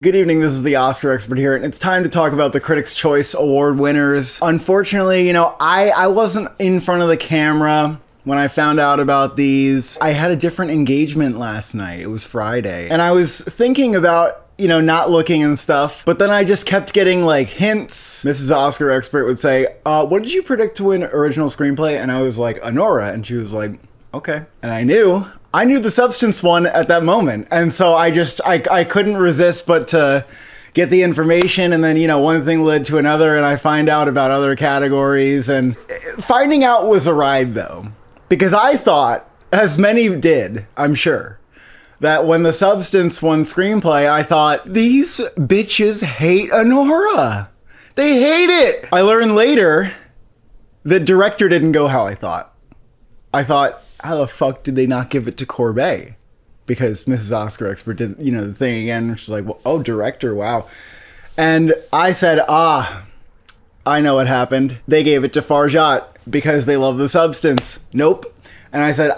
Good evening, this is the Oscar expert here, and it's time to talk about the Critics' Choice Award winners. Unfortunately, I wasn't in front of the camera when I found out about these. I had a different engagement last night. It was Friday. And I was thinking about, not looking and stuff, but then I just kept getting hints. Mrs. Oscar expert would say, what did you predict to win original screenplay? And I was like, Honora. And she was like, okay. And I knew the Substance one at that moment. And so I couldn't resist but to get the information. And then, one thing led to another and I find out about other categories. And finding out was a ride though, because I thought, as many did, I'm sure, that when the Substance won screenplay, I thought, these bitches hate Honora. They hate it. I learned later that director didn't go how I thought. I thought, how the fuck did they not give it to Corbet? Because Mrs. Oscar expert did, the thing again. She's like, well, oh, director, wow. And I said, I know what happened. They gave it to Farjat because they love the Substance. Nope. And I said,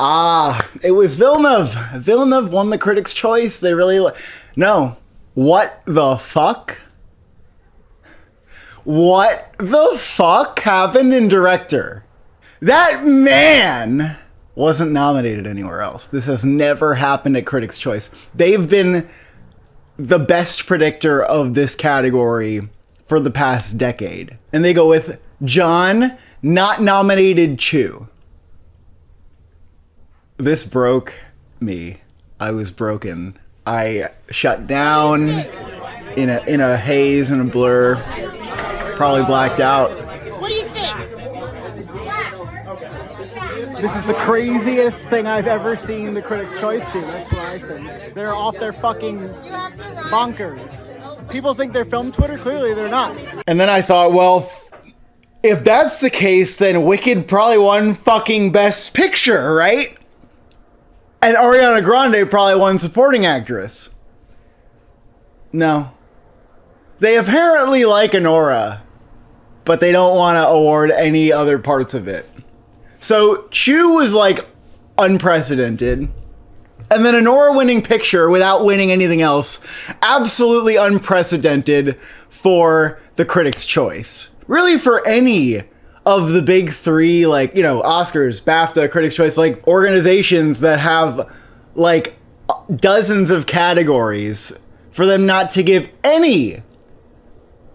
it was Villeneuve. Villeneuve won the Critics' Choice. They really, no. What the fuck? What the fuck happened in director? That man wasn't nominated anywhere else. This has never happened at Critics' Choice. They've been the best predictor of this category for the past decade. And they go with John, not nominated Chu. This broke me. I was broken. I shut down in a haze and a blur. Probably blacked out. What do you think? This is the craziest thing I've ever seen the Critics' Choice do. That's what I think. They're off their fucking bonkers. People think they're film Twitter. Clearly they're not. And then I thought, well, if that's the case, then Wicked probably won fucking Best Picture, right? And Ariana Grande probably won Supporting Actress. No. They apparently like Honora, but they don't want to award any other parts of it. So Chu was unprecedented. And then Honora winning picture without winning anything else. Absolutely unprecedented for the Critics' Choice. Really for any of the big three, Oscars, BAFTA, Critics' Choice, organizations that have dozens of categories, for them not to give any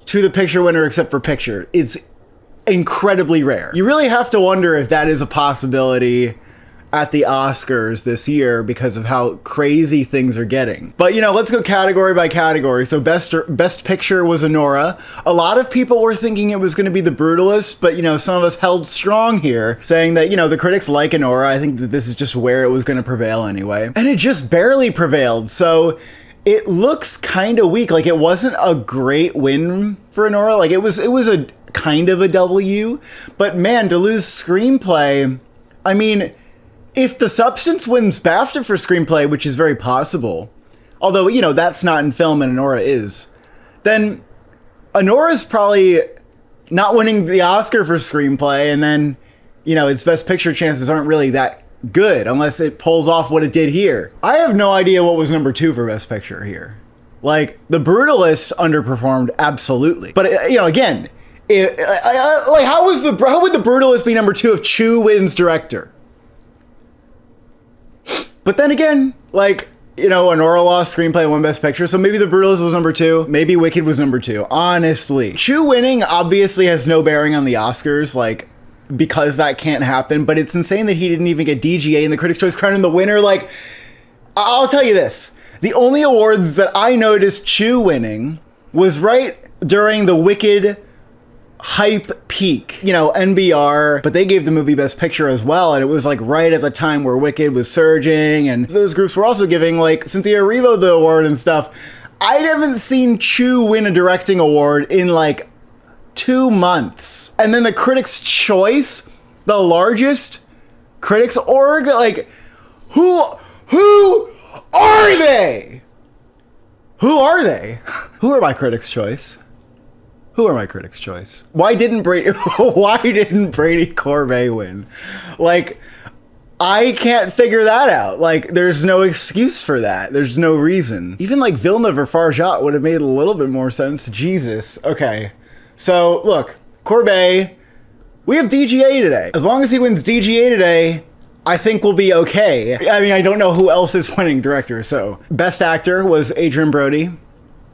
to the picture winner except for picture. It's incredibly rare. You really have to wonder if that is a possibility at the Oscars this year because of how crazy things are getting. But, let's go category by category. So best picture was Honora. A lot of people were thinking it was going to be The Brutalist, but, some of us held strong here, saying that, the critics like Honora. I think that this is just where it was going to prevail anyway. And it just barely prevailed. So it looks kind of weak. It wasn't a great win for Honora. It was a kind of a W. But man, to lose screenplay, I mean, if The Substance wins BAFTA for screenplay, which is very possible, although, that's not in film and Honora is, then Honora's probably not winning the Oscar for screenplay, and then, its Best Picture chances aren't really that good unless it pulls off what it did here. I have no idea what was number 2 for Best Picture here. The Brutalist underperformed, absolutely. But, again, how would The Brutalist be number 2 if Chu wins director? But then again, Honora lost screenplay, won Best Picture, so maybe The Brutalist was number 2. Maybe Wicked was number 2. Honestly. Chu winning obviously has no bearing on the Oscars, because that can't happen, but it's insane that he didn't even get DGA in the Critics' Choice crowning the winner. I'll tell you this. The only awards that I noticed Chu winning was right during the Wicked hype peak, NBR, but they gave the movie Best Picture as well, and it was right at the time where Wicked was surging, and those groups were also giving Cynthia Erivo the award and stuff. I haven't seen Chu win a directing award in 2 months. And then the Critics' Choice, the largest critics org, who are they? Who are they? Who are my Critics' Choice? Who are my Critics' Choice? Why didn't Brady Corbet win? I can't figure that out. Like, there's no excuse for that. There's no reason. Even like Villeneuve or Farjat would have made a little bit more sense. Jesus. Okay. So, look, Courbet, we have DGA today. As long as he wins DGA today, I think we'll be okay. I mean, I don't know who else is winning director, so. Best actor was Adrian Brody.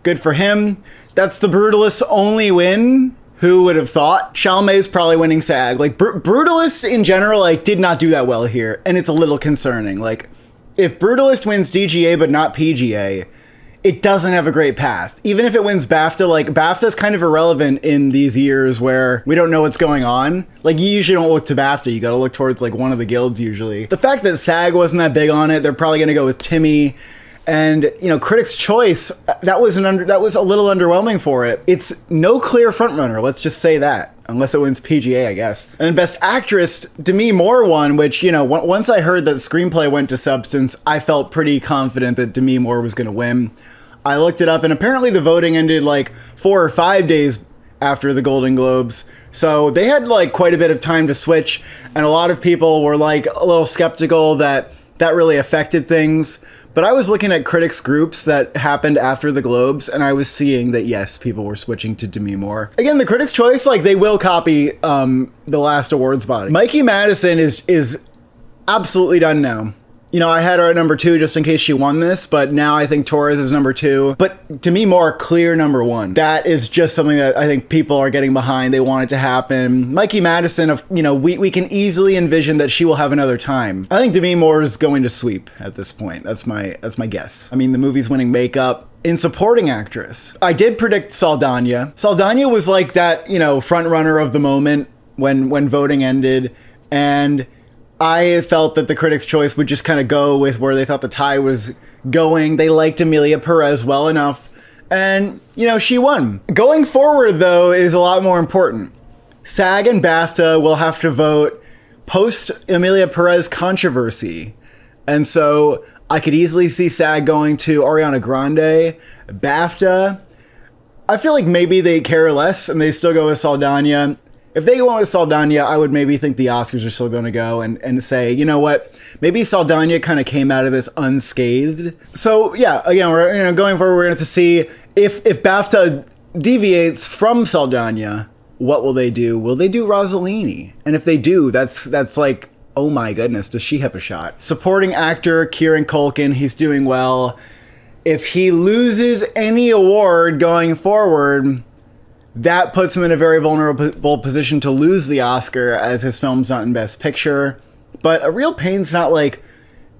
Good for him. That's the Brutalist only win. Who would have thought? Chalamet's probably winning SAG. Like, Brutalist in general, like, did not do that well here, and it's a little concerning. Like, if Brutalist wins DGA but not PGA, it doesn't have a great path. Even if it wins BAFTA, like, BAFTA's kind of irrelevant in these years where we don't know what's going on. Like, you usually don't look to BAFTA. You gotta look towards, like, one of the guilds usually. The fact that SAG wasn't that big on it, they're probably gonna go with Timmy. And, you know, Critics' Choice, that was a little underwhelming for it. It's no clear frontrunner, let's just say that. Unless it wins PGA, I guess. And then Best Actress, Demi Moore won, which, you know, once I heard that Screenplay went to Substance, I felt pretty confident that Demi Moore was going to win. I looked it up, and apparently the voting ended like 4 or 5 days after the Golden Globes. So they had like quite a bit of time to switch, and a lot of people were like a little skeptical that that really affected things. But I was looking at critics groups that happened after the Globes, and I was seeing that, yes, people were switching to Demi Moore. Again, the Critics' Choice, like, they will copy the last awards body. Mikey Madison is absolutely done now. You know, I had her at number 2 just in case she won this, but now I think Torres is number 2. But Demi Moore, clear number 1. That is just something that I think people are getting behind. They want it to happen. Mikey Madison, you know, we can easily envision that she will have another time. I think Demi Moore is going to sweep at this point. That's my guess. I mean, the movie's winning makeup. In supporting actress, I did predict Saldana. Saldana was like that, you know, front runner of the moment when voting ended, and I felt that the Critics' Choice would just kind of go with where they thought the tie was going. They liked Emilia Perez well enough, and, you know, she won. Going forward, though, is a lot more important. SAG and BAFTA will have to vote post Emilia Perez controversy, and so I could easily see SAG going to Ariana Grande. BAFTA, I feel like maybe they care less and they still go with Saldana. If they go with Saldana, I would maybe think the Oscars are still going to go and say, you know what, maybe Saldana kind of came out of this unscathed. So yeah, again, we're going forward, we're going to see if BAFTA deviates from Saldana, what will they do? Will they do Rossellini? And if they do, that's like, oh my goodness, does she have a shot? Supporting actor Kieran Culkin, he's doing well. If he loses any award going forward, that puts him in a very vulnerable position to lose the Oscar, as his film's not in Best Picture. But A Real Pain's not like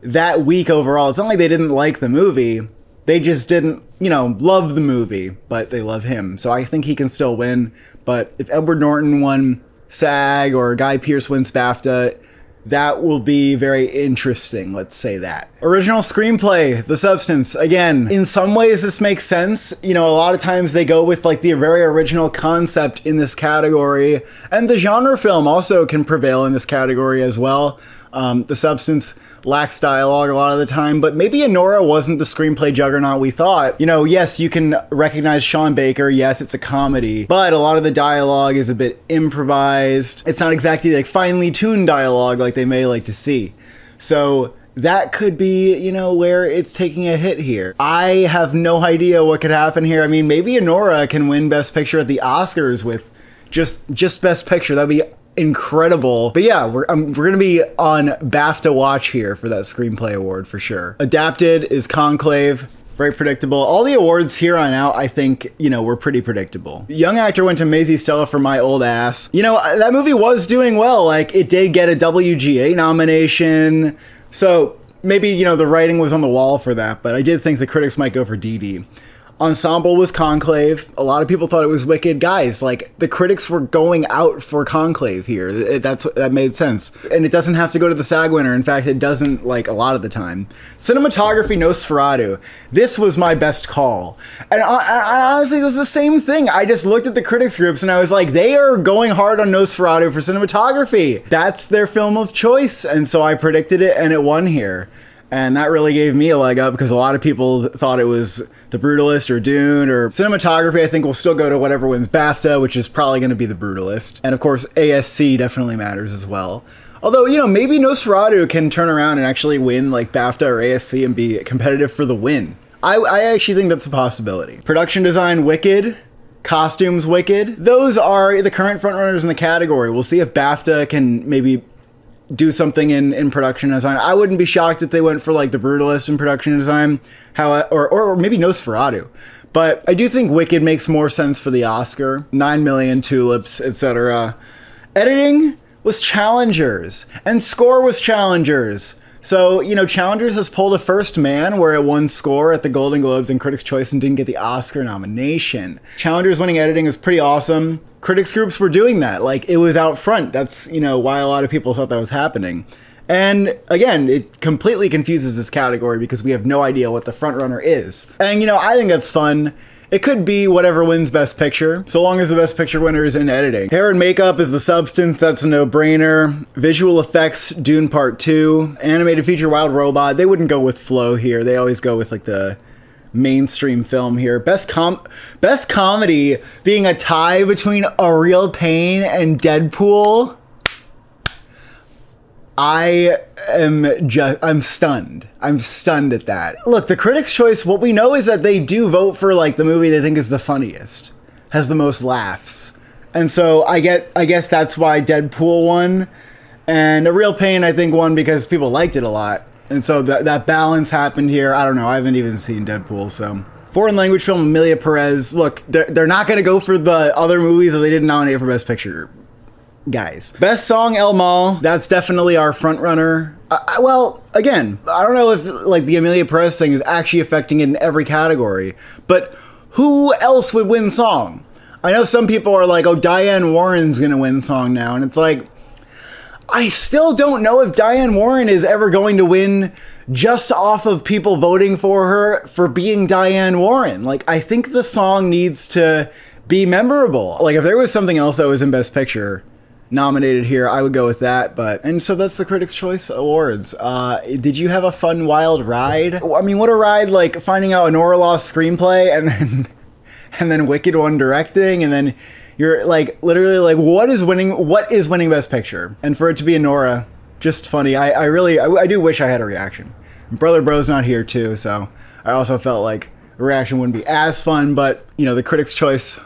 that weak overall. It's not like they didn't like the movie. They just didn't, you know, love the movie, but they love him. So I think he can still win. But if Edward Norton won SAG or Guy Pearce wins BAFTA, that will be very interesting, let's say that. Original screenplay, The Substance. Again, in some ways this makes sense. You know, a lot of times they go with like the very original concept in this category, and the genre film also can prevail in this category as well. The Substance lacks dialogue a lot of the time, but maybe Anora wasn't the screenplay juggernaut we thought. You know, yes, you can recognize Sean Baker. Yes, it's a comedy, but a lot of the dialogue is a bit improvised. It's not exactly like finely tuned dialogue like they may like to see. So that could be, you know, where it's taking a hit here. I have no idea what could happen here. I mean, maybe Anora can win Best Picture at the Oscars with just Best Picture. That'd be incredible. But yeah, we're gonna be on BAFTA watch here for that screenplay award for sure. Adapted is Conclave. Very predictable. All the awards here on out, I think, you know, were pretty predictable. Young actor went to Maisie Stella for My Old Ass. You know, that movie was doing well. Like, it did get a WGA nomination. So maybe, you know, the writing was on the wall for that, but I did think the critics might go for Dee Dee. Ensemble was Conclave. A lot of people thought it was Wicked. Guys, like, the critics were going out for Conclave here. That made sense. And it doesn't have to go to the SAG winner. In fact, it doesn't, like, a lot of the time. Cinematography, Nosferatu. This was my best call. And I honestly, it was the same thing. I just looked at the critics groups and I was like, they are going hard on Nosferatu for cinematography. That's their film of choice. And so I predicted it and it won here. And that really gave me a leg up because a lot of people thought it was The Brutalist or Dune or cinematography. I think will still go to whatever wins BAFTA, which is probably going to be The Brutalist. And of course, ASC definitely matters as well. Although, you know, maybe Nosferatu can turn around and actually win like BAFTA or ASC and be competitive for the win. I actually think that's a possibility. Production design, wicked. Costumes, wicked. Those are the current frontrunners in the category. We'll see if BAFTA can maybe do something in production design. I wouldn't be shocked if they went for like The Brutalist in production design, or maybe Nosferatu. But I do think Wicked makes more sense for the Oscar. 9 million, tulips, etc. Editing was challengers, and score was challengers. So, you know, Challengers has pulled a First Man where it won score at the Golden Globes and Critics' Choice and didn't get the Oscar nomination. Challengers winning editing is pretty awesome. Critics groups were doing that. Like, it was out front. That's, you know, why a lot of people thought that was happening. And again, it completely confuses this category because we have no idea what the frontrunner is. And, you know, I think that's fun. It could be whatever wins Best Picture, so long as the Best Picture winner is in editing. Hair and makeup is the substance, that's a no-brainer. Visual effects, Dune Part 2. Animated feature, Wild Robot. They wouldn't go with flow here. They always go with like the mainstream film here. Best comedy being a tie between A Real Pain and Deadpool. I'm stunned. I'm stunned at that. Look, the Critics' Choice, what we know is that they do vote for like the movie they think is the funniest, has the most laughs. And so I guess that's why Deadpool won. And A Real Pain, I think, won because people liked it a lot. And so that balance happened here. I don't know. I haven't even seen Deadpool, so. Foreign language film, Emilia Perez. Look, they're not going to go for the other movies that they didn't nominate for Best Picture. Guys. Best song, El Mal. That's definitely our front runner. Well, again, I don't know if like the Emilia Perez thing is actually affecting it in every category, but who else would win song? I know some people are like, oh, Diane Warren's gonna win song now, and it's like, I still don't know if Diane Warren is ever going to win just off of people voting for her for being Diane Warren. Like, I think the song needs to be memorable. Like, if there was something else that was in Best Picture nominated here, I would go with that. And so that's the Critics' Choice Awards. Did you have a fun, wild ride? I mean, what a ride, like finding out Nora lost screenplay and then Wicked won directing, and then you're like literally like, what is winning Best Picture? And for it to be a Nora, just funny. I do wish I had a reaction. Brother Bro's not here too, so I also felt like a reaction wouldn't be as fun, but you know, the Critics' Choice,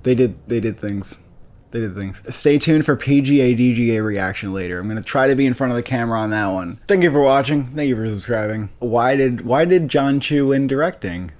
they did things. They did things. Stay tuned for PGA DGA reaction later. I'm going to try to be in front of the camera on that one. Thank you for watching. Thank you for subscribing. Why did John Chu win directing?